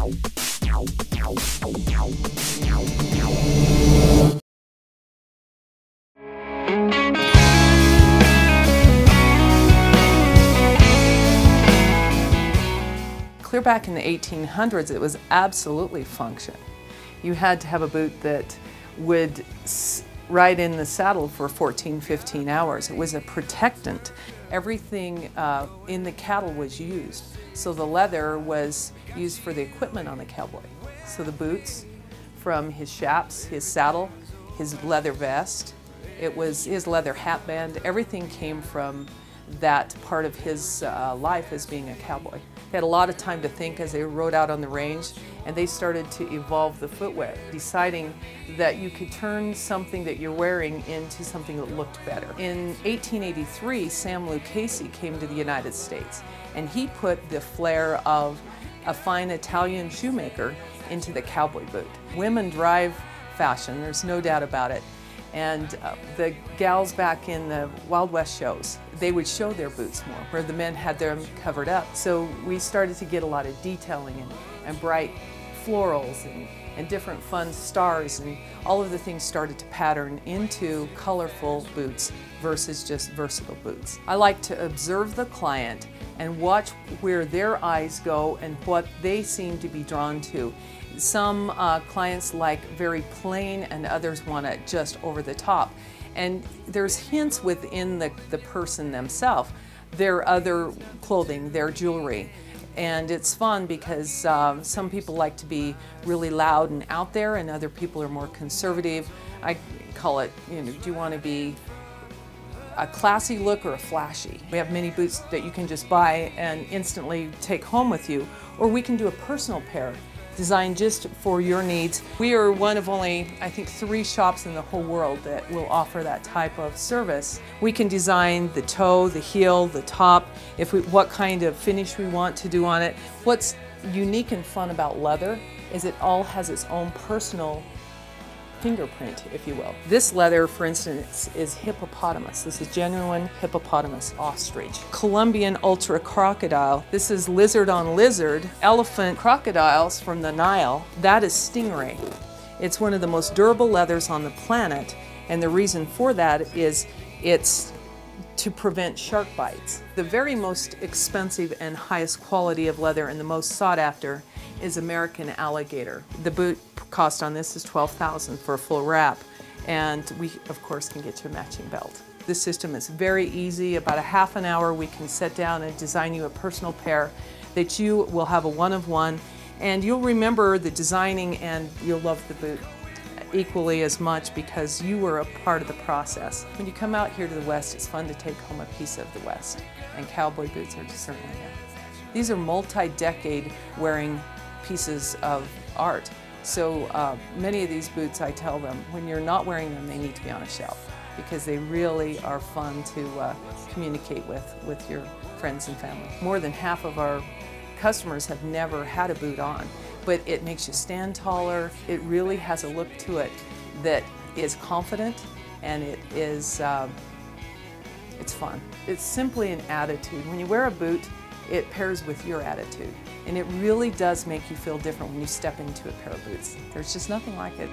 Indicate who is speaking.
Speaker 1: Clear back in the 1800s, it was absolutely function. You had to have a boot that would ride in the saddle for 14, 15 hours. It was a protectant. Everything in the cattle was used. So the leather was used for the equipment on the cowboy. So the boots, from his chaps, his saddle, his leather vest, it was his leather hat band, everything came from that part of his life as being a cowboy. They had a lot of time to think as they rode out on the range, and they started to evolve the footwear, deciding that you could turn something that you're wearing into something that looked better. In 1883, Sam Lucchese came to the United States, and he put the flair of a fine Italian shoemaker into the cowboy boot. Women drive fashion, there's no doubt about it. And the gals back in the Wild West shows, they would show their boots more, where the men had them covered up. So we started to get a lot of detailing and bright florals and different fun stars, and all of the things started to pattern into colorful boots versus just versatile boots. I like to observe the client and watch where their eyes go and what they seem to be drawn to. Some clients like very plain, and others want it just over the top. And there's hints within the person themselves, their other clothing, their jewelry. And it's fun because some people like to be really loud and out there, and other people are more conservative. I call it, you know, do you want to be a classy look or a flashy? We have many boots that you can just buy and instantly take home with you, or we can do a personal pair designed just for your needs. We are one of only, I think, 3 shops in the whole world that will offer that type of service. We can design the toe, the heel, the top, what kind of finish we want to do on it. What's unique and fun about leather is it all has its own personal fingerprint, if you will. This leather, for instance, is hippopotamus. This is genuine hippopotamus ostrich. Colombian ultra crocodile. This is lizard on lizard. Elephant crocodiles from the Nile. That is stingray. It's one of the most durable leathers on the planet, and the reason for that is it's to prevent shark bites. The very most expensive and highest quality of leather and the most sought after is American alligator. The boot cost on this is $12,000 for a full wrap, and we of course can get you a matching belt. This system is very easy. About a half an hour we can sit down and design you a personal pair that you will have a one-of-one, and you'll remember the designing, and you'll love the boot equally as much because you were a part of the process. When you come out here to the West, it's fun to take home a piece of the West, and cowboy boots are certainly that. These are multi-decade wearing pieces of art. So many of these boots, I tell them, when you're not wearing them, they need to be on a shelf because they really are fun to communicate with your friends and family. More than half of our customers have never had a boot on, but it makes you stand taller. It really has a look to it that is confident, and it is, it's fun. It's simply an attitude. When you wear a boot, it pairs with your attitude, and it really does make you feel different when you step into a pair of boots. There's just nothing like it.